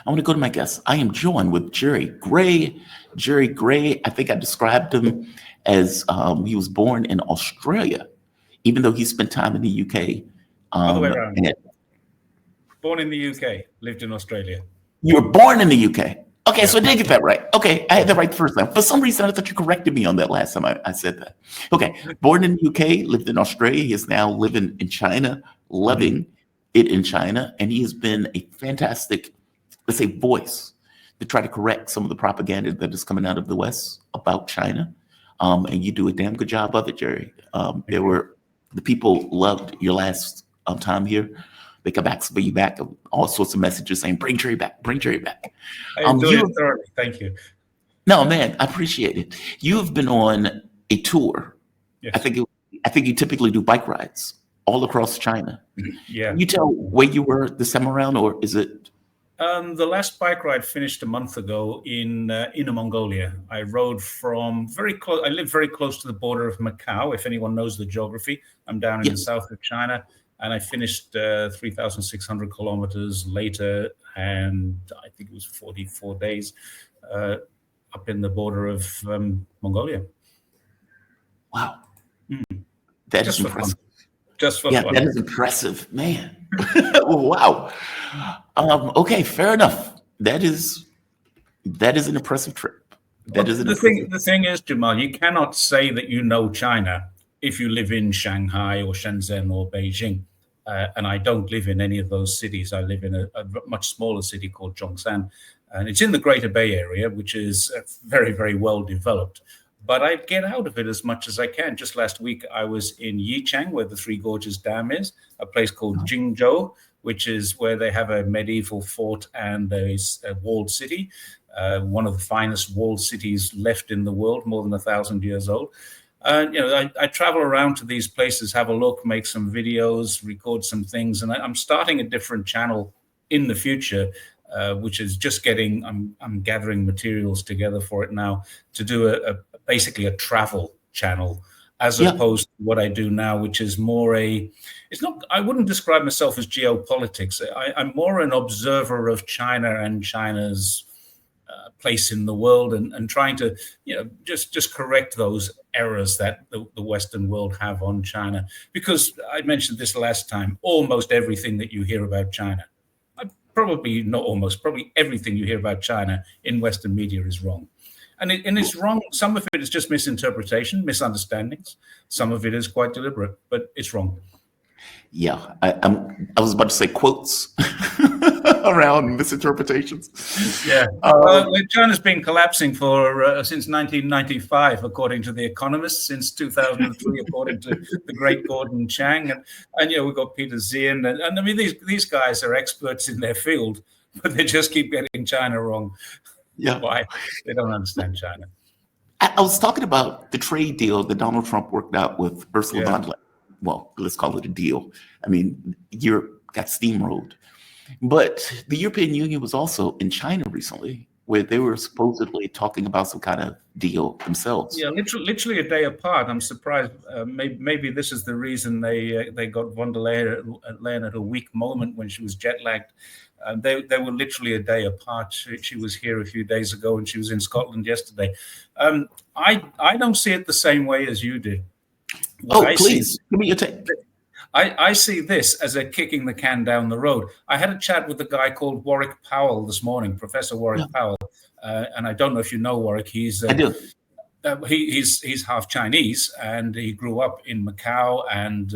I want to go to my guests. I am joined with Jerry Gray. Jerry Gray, I think I described him as he was born in Australia, even though he spent time in the UK. Other way around. And Born in the UK, lived in Australia. you were born in the UK. Okay, Yeah. so I did get that right. Okay, I had that right the first time. For some reason, I thought you corrected me on that last time I said that. Okay, born in the UK, lived in Australia. He is now living in China, loving it in China. And he has been a fantastic, let's say, voice to try to correct some of the propaganda that is coming out of the West about China. And you do a damn good job of it, Jerry. The people loved your last time here. They come back for you back, all sorts of messages saying, bring Jerry back, bring Jerry back. I enjoyed it thoroughly. Thank you. No, man, I appreciate it. You have been on a tour. Yes. I think you typically do bike rides all across China. Yeah. Can you tell where you were this time around, or is it? The last bike ride finished a month ago in Inner Mongolia. I rode from very close. I live very close to the border of Macau. If anyone knows the geography, I'm down in the south of China. And I finished 3,600 kilometers later, and I think it was 44 days up in the border of Mongolia. Wow. That is impressive. Just for fun. That is impressive, man. Wow. Okay, fair enough. That is an impressive trip. The thing is, Jamal, you cannot say that you know China if you live in Shanghai or Shenzhen or Beijing. And I don't live in any of those cities. I live in a much smaller city called Zhongshan. And it's in the Greater Bay Area, which is very, very well developed. But I get out of it as much as I can. Just last week, I was in Yichang, where the Three Gorges Dam is, a place called Jingzhou, which is where they have a medieval fort and a walled city, one of the finest walled cities left in the world, more than 1,000 years old. I travel around to these places, have a look, make some videos, record some things, and I'm starting a different channel in the future, which is just I'm gathering materials together for it now to do basically a travel channel, as opposed to what I do now, which is more I wouldn't describe myself as geopolitics. I'm more an observer of China and China's place in the world, and trying to just correct those errors that the Western world have on China. Because I mentioned this last time, almost everything that you hear about China, probably everything you hear about China in Western media is wrong. And it's wrong. Some of it is just misinterpretation, misunderstandings. Some of it is quite deliberate, but it's wrong. Yeah, I was about to say quotes around misinterpretations. Yeah, China's been collapsing since 1995, according to The Economist, since 2003, according to the great Gordon Chang, and we've got Peter Zien, and I mean these guys are experts in their field, but they just keep getting China wrong. Yeah, why? They don't understand China. I was talking about the trade deal that Donald Trump worked out with Ursula von der Leyen. Well, let's call it a deal. I mean, Europe got steamrolled. But the European Union was also in China recently, where they were supposedly talking about some kind of deal themselves. Yeah, literally a day apart. I'm surprised. Maybe this is the reason they got von der Leyen at a weak moment when she was jet lagged. They were literally a day apart. She was here a few days ago, and she was in Scotland yesterday. I don't see it the same way as you did. Please, give me your take. I see this as a kicking the can down the road. I had a chat with a guy called Warwick Powell this morning, Professor Warwick Powell, and I don't know if you know Warwick. I do. He's half Chinese, and he grew up in Macau, and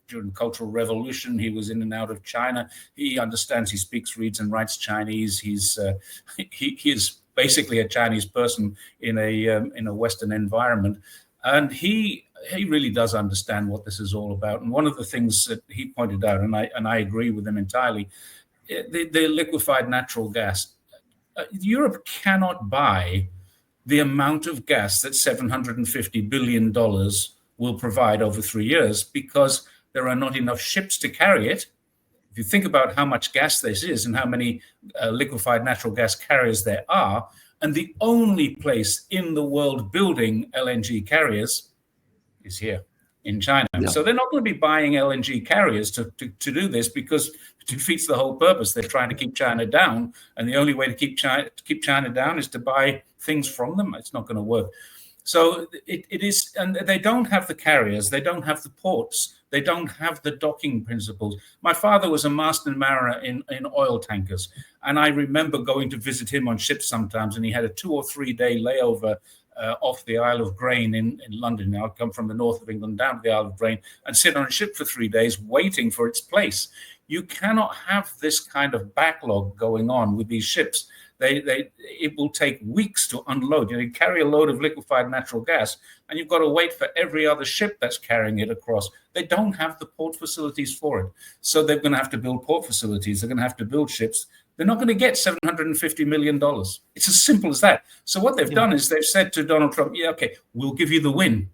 during the Cultural Revolution, he was in and out of China. He understands, he speaks, reads, and writes Chinese. He is basically a Chinese person in a Western environment, and he really does understand what this is all about. And one of the things that he pointed out, and I agree with him entirely, the liquefied natural gas. Europe cannot buy the amount of gas that $750 billion will provide over 3 years because there are not enough ships to carry it. If you think about how much gas this is and how many liquefied natural gas carriers there are, and the only place in the world building LNG carriers is here in China. Yeah. So they're not going to be buying LNG carriers to do this because defeats the whole purpose. They're trying to keep China down, and the only way to keep China down is to buy things from them. It's not going to work. So it is, and they don't have the carriers, they don't have the ports, they don't have the docking principles. My father was a master mariner in oil tankers, and I remember going to visit him on ships sometimes, and he had a 2 or 3 day layover off the Isle of Grain in London. Now, I'd come from the north of England down to the Isle of Grain and sit on a ship for 3 days waiting for its place. You cannot have this kind of backlog going on with these ships. It will take weeks to unload. You carry a load of liquefied natural gas, and you've got to wait for every other ship that's carrying it across. They don't have the port facilities for it. So they're going to have to build port facilities. They're going to have to build ships. They're not going to get $750 million. It's as simple as that. So what they've done is they've said to Donald Trump, yeah, okay, we'll give you the win.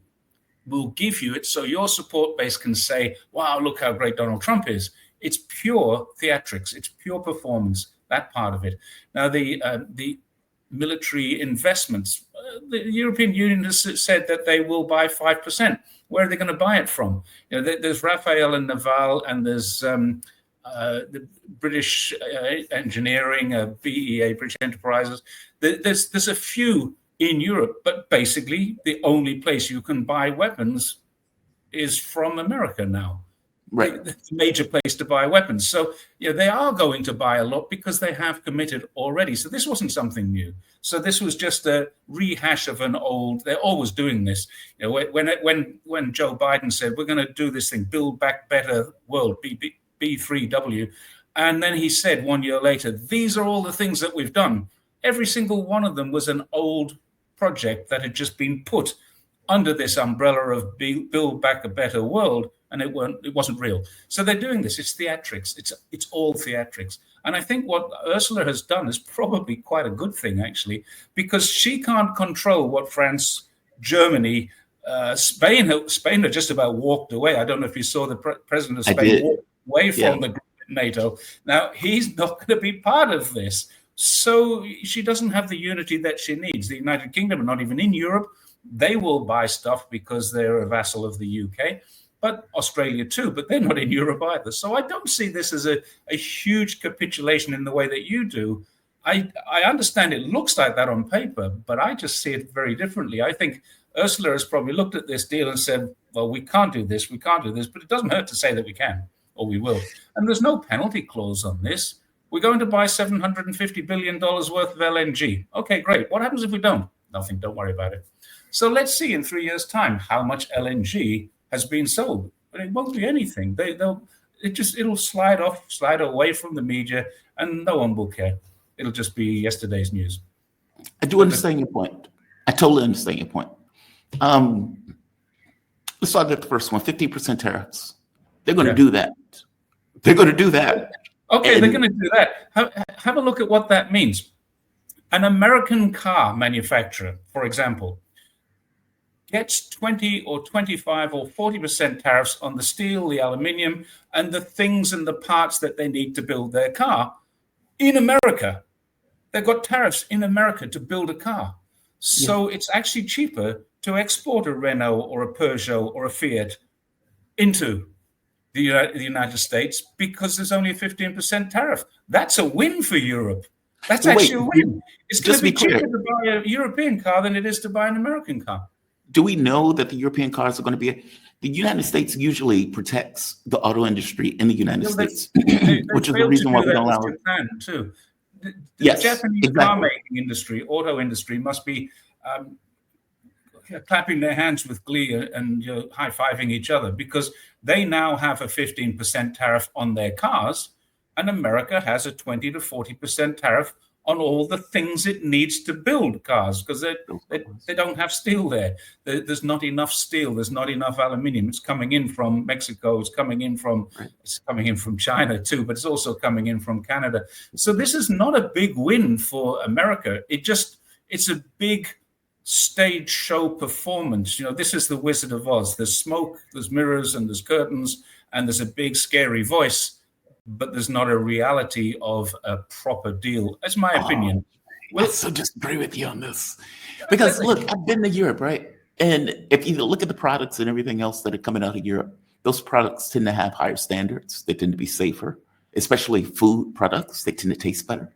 We'll give you it so your support base can say, wow, look how great Donald Trump is. It's pure theatrics. It's pure performance, that part of it. Now, the military investments, the European Union has said that they will buy 5%. Where are they going to buy it from? There's Rafael and Naval, and there's the British engineering, BEA, British Enterprises. There's a few in Europe, but basically the only place you can buy weapons is from America now. Right. The major place to buy weapons. So they are going to buy a lot because they have committed already. So this wasn't something new. So this was just a rehash of an old. They're always doing this. When Joe Biden said we're going to do this thing, Build Back Better World, B3W, and then he said 1 year later, these are all the things that we've done. Every single one of them was an old project that had just been put under this umbrella of Build Back a Better World, and it wasn't real. So they're doing this. It's theatrics. It's all theatrics. And I think what Ursula has done is probably quite a good thing, actually, because she can't control what France, Germany, Spain had just about walked away. I don't know if you saw the president of Spain walk away from the group at NATO. Now, he's not going to be part of this. So she doesn't have the unity that she needs. The United Kingdom are not even in Europe. They will buy stuff because they're a vassal of the UK, but Australia too, but they're not in Europe either. So I don't see this as a huge capitulation in the way that you do. I understand it looks like that on paper, but I just see it very differently. I think Ursula has probably looked at this deal and said, well, we can't do this, but it doesn't hurt to say that we can, or we will. And there's no penalty clause on this. We're going to buy $750 billion worth of LNG. Okay, great. What happens if we don't? Nothing, don't worry about it. So let's see in 3 years' time how much LNG has been sold. But it won't be anything. It'll slide away from the media, and no one will care. It'll just be yesterday's news. I do understand your point. I totally understand your point. Let's start at the first one, 15% tariffs. They're going to do that. They're going to do that. Okay, they're going to do that. Have a look at what that means. An American car manufacturer, for example, gets 20 or 25 or 40% tariffs on the steel, the aluminium, and the things and the parts that they need to build their car in America. They've got tariffs in America to build a car. So it's actually cheaper to export a Renault or a Peugeot or a Fiat into the United States because there's only a 15% tariff. That's a win for Europe. That's actually a win. It's going to be cheaper to buy a European car than it is to buy an American car. Do we know that the European cars are going to be? The United States usually protects the auto industry in the United States, which is the reason why we don't allow Japan too. The yes, Japanese exactly. car making industry, auto industry, must be clapping their hands with glee and high-fiving each other because they now have a 15% tariff on their cars, and America has a 20 to 40% tariff on all the things it needs to build cars because they don't have steel there. There's not enough steel. There's not enough aluminium. It's coming in from Mexico. It's coming in from China too, but it's also coming in from Canada. So this is not a big win for America. It's a big stage show performance. This is the Wizard of Oz. There's smoke, there's mirrors, and there's curtains, and there's a big scary voice. But there's not a reality of a proper deal. That's my opinion. I so disagree with you on this. Because, look, I've been to Europe, right? And if you look at the products and everything else that are coming out of Europe, those products tend to have higher standards. They tend to be safer. especially food products. They tend to taste better.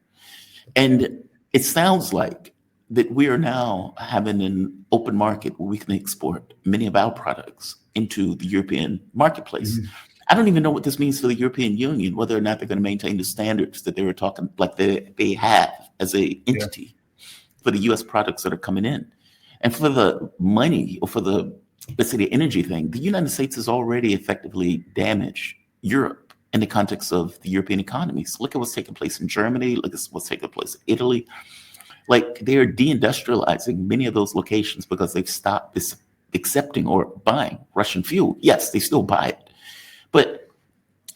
And it sounds like that we are now having an open market where we can export many of our products into the European marketplace. I don't even know what this means for the European Union, whether or not they're going to maintain the standards that they were talking, like they have as a entity for the U.S. products that are coming in. And for the money, or for the, let's say, the energy thing, the United States has already effectively damaged Europe in the context of the European economies. Look at what's taking place in Germany. Look at what's taking place in Italy. Like, they're deindustrializing many of those locations because they've stopped accepting or buying Russian fuel. Yes, they still buy it, but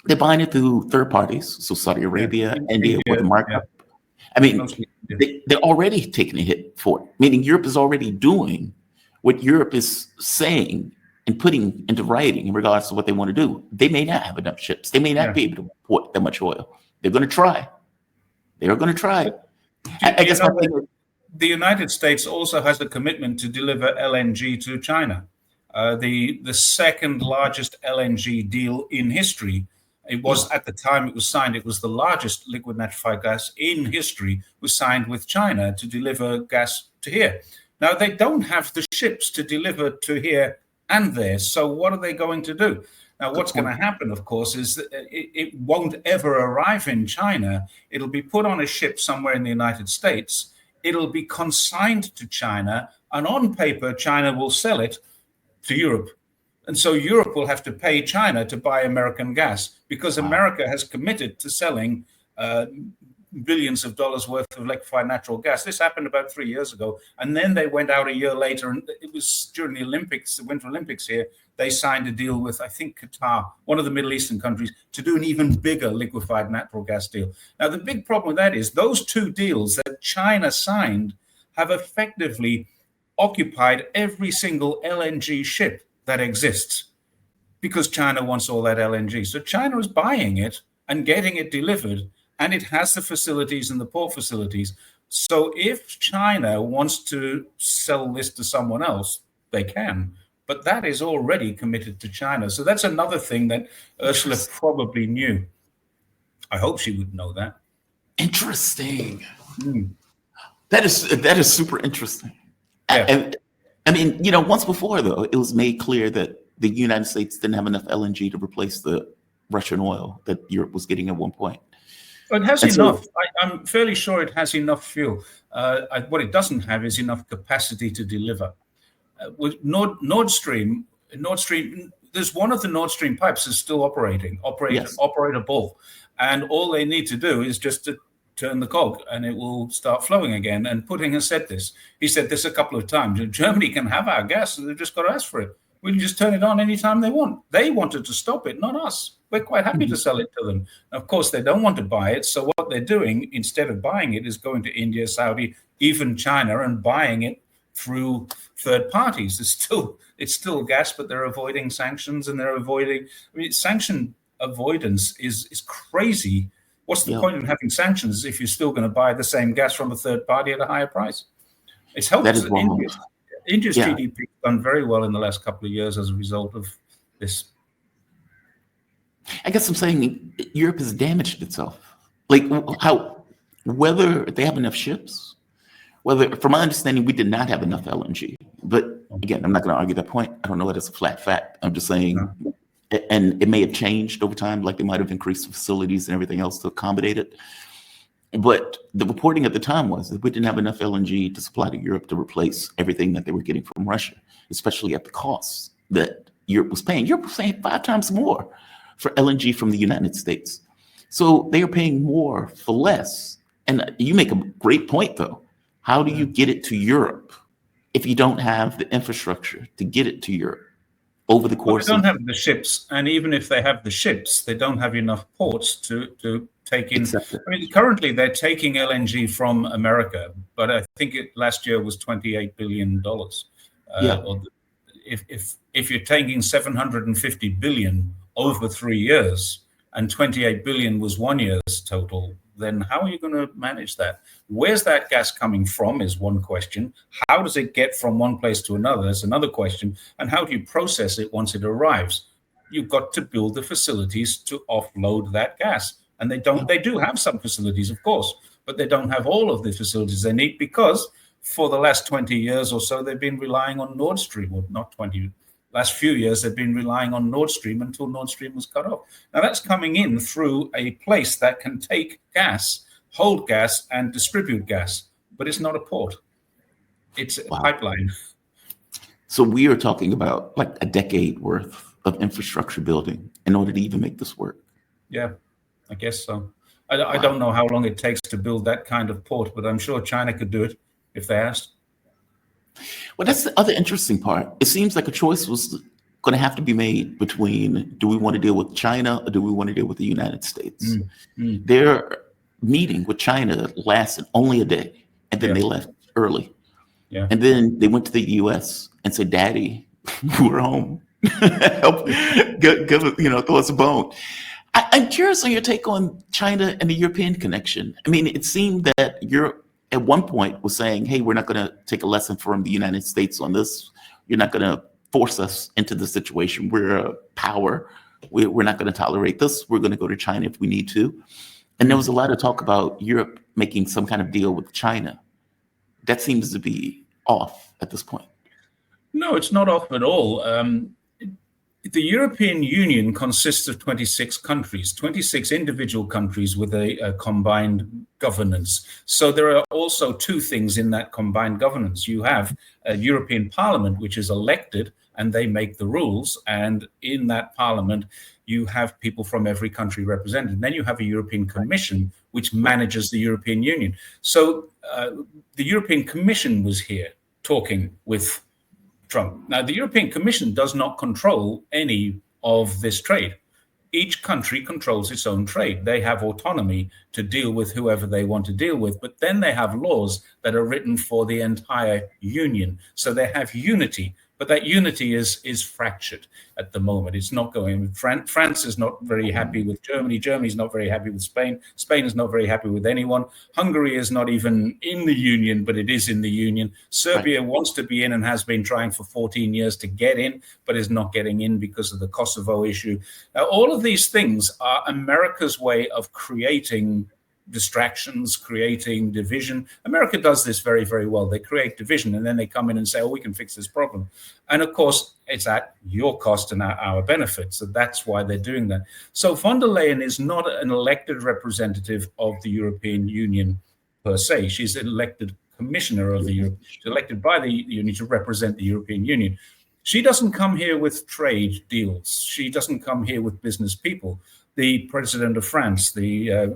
they're buying it through third parties. So Saudi Arabia, India, with the markup. I mean, they're already taking a hit for it, meaning Europe is already doing what Europe is saying and putting into writing in regards to what they want to do. They may not have enough ships. They may not be able to import that much oil. They're going to try. They're going to try. I guess the United States also has a commitment to deliver LNG to China. The second largest LNG deal in history. It was, at the time it was signed, it was the largest liquid natural gas in history, was signed with China to deliver gas to here. Now, they don't have the ships to deliver to here and there. So what are they going to do? Now, what's going to happen, of course, is that it won't ever arrive in China. It'll be put on a ship somewhere in the United States. It'll be consigned to China. And on paper, China will sell it to Europe. And so Europe will have to pay China to buy American gas, because America has committed to selling billions of dollars worth of liquefied natural gas. This happened about 3 years ago. And then they went out a year later, and it was during the Olympics, the Winter Olympics here, they signed a deal with, I think, Qatar, one of the Middle Eastern countries, to do an even bigger liquefied natural gas deal. Now, the big problem with that is those two deals that China signed have effectively occupied every single LNG ship that exists, because China wants all that LNG. So China is buying it and getting it delivered, and it has the facilities and the port facilities. So if China wants to sell this to someone else, they can. But that is already committed to China. So that's another thing that Ursula probably knew. I hope she would know that. Interesting. That is super interesting. And I mean, once before, though, it was made clear that the United States didn't have enough LNG to replace the Russian oil that Europe was getting at one point. It has enough. I'm fairly sure it has enough fuel. What it doesn't have is enough capacity to deliver. With Nord Stream, there's one of the Nord Stream pipes is still operable, and all they need to do is just to turn the cog, and it will start flowing again. And Putin has said this. He said this a couple of times. Germany can have our gas, and they've just got to ask for it. We can just turn it on anytime they want. They wanted to stop it, not us. We're quite happy to sell it to them. Of course, they don't want to buy it. So what they're doing, instead of buying it, is going to India, Saudi, even China, and buying it through third parties. It's still gas, but they're avoiding sanctions, and they're avoiding. I mean, sanction avoidance is crazy. What's the point in having sanctions if you're still going to buy the same gas from a third party at a higher price? It's helped India's GDP has done very well in the last couple of years as a result of this. I guess I'm saying Europe has damaged itself. Like, whether they have enough ships, from my understanding, we did not have enough LNG. But again, I'm not going to argue that point. I don't know that it's a flat fact. I'm just saying, and it may have changed over time, like they might have increased the facilities and everything else to accommodate it. But the reporting at the time was that we didn't have enough LNG to supply to Europe to replace everything that they were getting from Russia, especially at the costs that Europe was paying. Europe was paying 5 times more for LNG from the United States. So they are paying more for less. And you make a great point, though. How do you get it to Europe if you don't have the infrastructure to get it to Europe over the course they don't have the ships. And even if they have the ships, they don't have enough ports to take in. Exactly. I mean, currently they're taking LNG from America, but I think last year was $28 billion. If you're taking 750 billion over 3 years, and 28 billion was 1 year's total, then how are you going to manage that? Where's that gas coming from is one question. How does it get from one place to another is another question. And how do you process it once it arrives? You've got to build the facilities to offload that gas. And they do have some facilities, of course, but they don't have all of the facilities they need because for the last 20 years or so, they've been relying on Nord Stream, or not 20, last few years, they've been relying on Nord Stream until Nord Stream was cut off. Now that's coming in through a place that can take gas, hold gas, and distribute gas, but it's not a port. It's a pipeline. So we are talking about like a decade worth of infrastructure building in order to even make this work. Yeah, I guess so. I don't know how long it takes to build that kind of port, but I'm sure China could do it if they asked. Well, that's the other interesting part. It seems like a choice was going to have to be made between, do we want to deal with China or do we want to deal with the United States? Their meeting with China lasted only a day, and then they left early. Yeah. And then they went to the US and said, Daddy, we're home. Help, throw us a bone. I'm curious on your take on China and the European connection. I mean, it seemed that Europe at one point was saying, hey, we're not going to take a lesson from the United States on this. You're not going to force us into the situation. We're a power. We're not going to tolerate this. We're going to go to China if we need to. And there was a lot of talk about Europe making some kind of deal with China. That seems to be off at this point. No, it's not off at all. The European Union consists of 26 countries, 26 individual countries with a combined governance. So there are also two things in that combined governance. You have a European Parliament, which is elected, and they make the rules. And in that Parliament, you have people from every country represented. And then you have a European Commission, which manages the European Union. So the European Commission was here talking with Trump. Now, the European Commission does not control any of this trade. Each country controls its own trade. They have autonomy to deal with whoever they want to deal with, but then they have laws that are written for the entire union. So they have unity, but that unity is fractured at the moment. It's not going. France is not very happy with Germany. Germany's not very happy with Spain. Spain is not very happy with anyone. Hungary is not even in the union, but it is in the union. Serbia wants to be in and has been trying for 14 years to get in, but is not getting in because of the Kosovo issue. Now, all of these things are America's way of creating distractions, creating division. America does this very, very well. They create division and then they come in and say, oh, we can fix this problem. And of course, it's at your cost and our benefit. So that's why they're doing that. So von der Leyen is not an elected representative of the European Union per se. She's an elected commissioner of the Europe. She's elected by the Union to represent the European Union. She doesn't come here with trade deals. She doesn't come here with business people. The president of France, the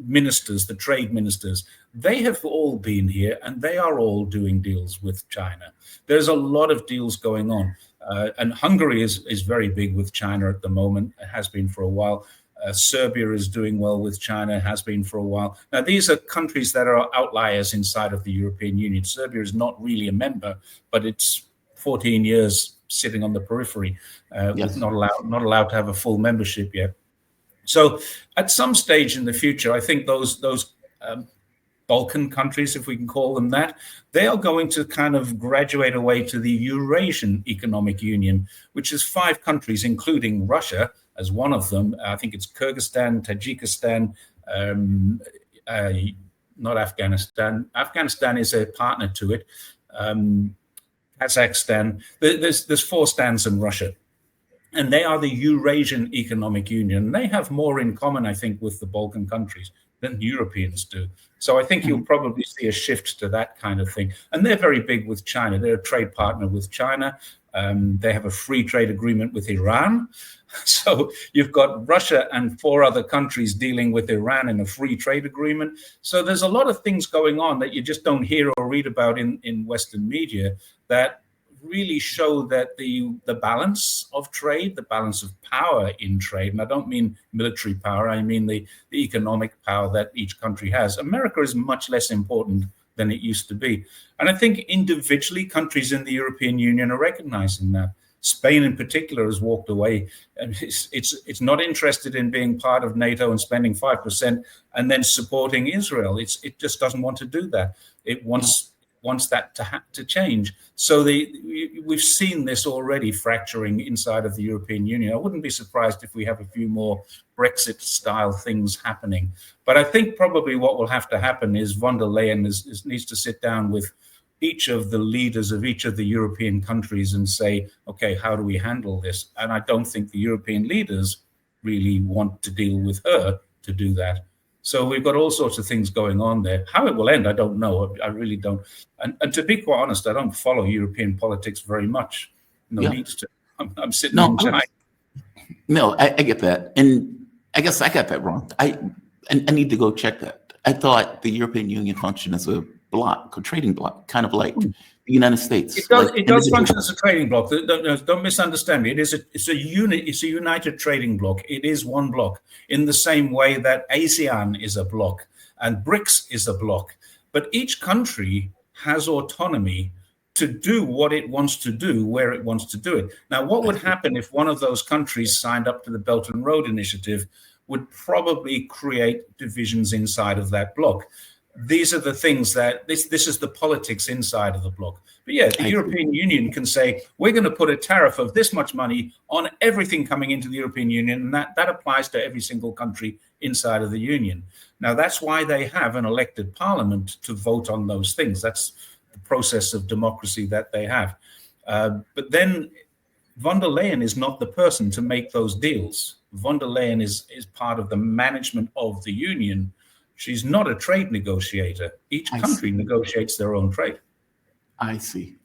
ministers, the trade ministers, they have all been here and they are all doing deals with China. There's a lot of deals going on. And Hungary is very big with China at the moment. It has been for a while. Serbia is doing well with China, has been for a while. Now, these are countries that are outliers inside of the European Union. Serbia is not really a member, but it's 14 years sitting on the periphery, not allowed to have a full membership yet. So at some stage in the future, I think those Balkan countries, if we can call them that, they are going to kind of graduate away to the Eurasian Economic Union, which is 5 countries, including Russia as one of them. I think it's Kyrgyzstan, Tajikistan, not Afghanistan. Afghanistan is a partner to it. Kazakhstan. There's 4 stands in Russia. And they are the Eurasian Economic Union. They have more in common, I think, with the Balkan countries than Europeans do. So I think you'll probably see a shift to that kind of thing. And they're very big with China. They're a trade partner with China. They have a free trade agreement with Iran. So you've got Russia and 4 other countries dealing with Iran in a free trade agreement. So there's a lot of things going on that you just don't hear or read about in Western media that really show that the balance of trade, the balance of power in trade, and I don't mean military power, I mean the economic power that each country has. America is much less important than it used to be. And I think individually countries in the European Union are recognizing that. Spain in particular has walked away and it's not interested in being part of NATO and spending 5% and then supporting Israel. It just doesn't want to do that. It wants wants that to change. So we've seen this already fracturing inside of the European Union. I wouldn't be surprised if we have a few more Brexit-style things happening. But I think probably what will have to happen is von der Leyen needs to sit down with each of the leaders of each of the European countries and say, okay, how do we handle this? And I don't think the European leaders really want to deal with her to do that. So we've got all sorts of things going on there. How it will end, I don't know. I really don't. And to be quite honest, I don't follow European politics very much. No need to. I'm sitting in China. No, I get that. And I guess I got that wrong. I need to go check that. I thought the European Union functioned as a bloc, a trading bloc, kind of like the United States. It does function as a trading bloc. Don't misunderstand me. It's a united trading bloc. It is one bloc in the same way that ASEAN is a bloc and BRICS is a bloc. But each country has autonomy to do what it wants to do, where it wants to do it. Now, what would happen if one of those countries signed up to the Belt and Road Initiative would probably create divisions inside of that bloc. These are the things that this is the politics inside of the bloc. But yeah, the European Union can say, we're going to put a tariff of this much money on everything coming into the European Union, and that applies to every single country inside of the Union. Now, that's why they have an elected parliament to vote on those things. That's the process of democracy that they have. But then von der Leyen is not the person to make those deals. Von der Leyen is part of the management of the Union. She's not a trade negotiator. Each country negotiates their own trade. I see.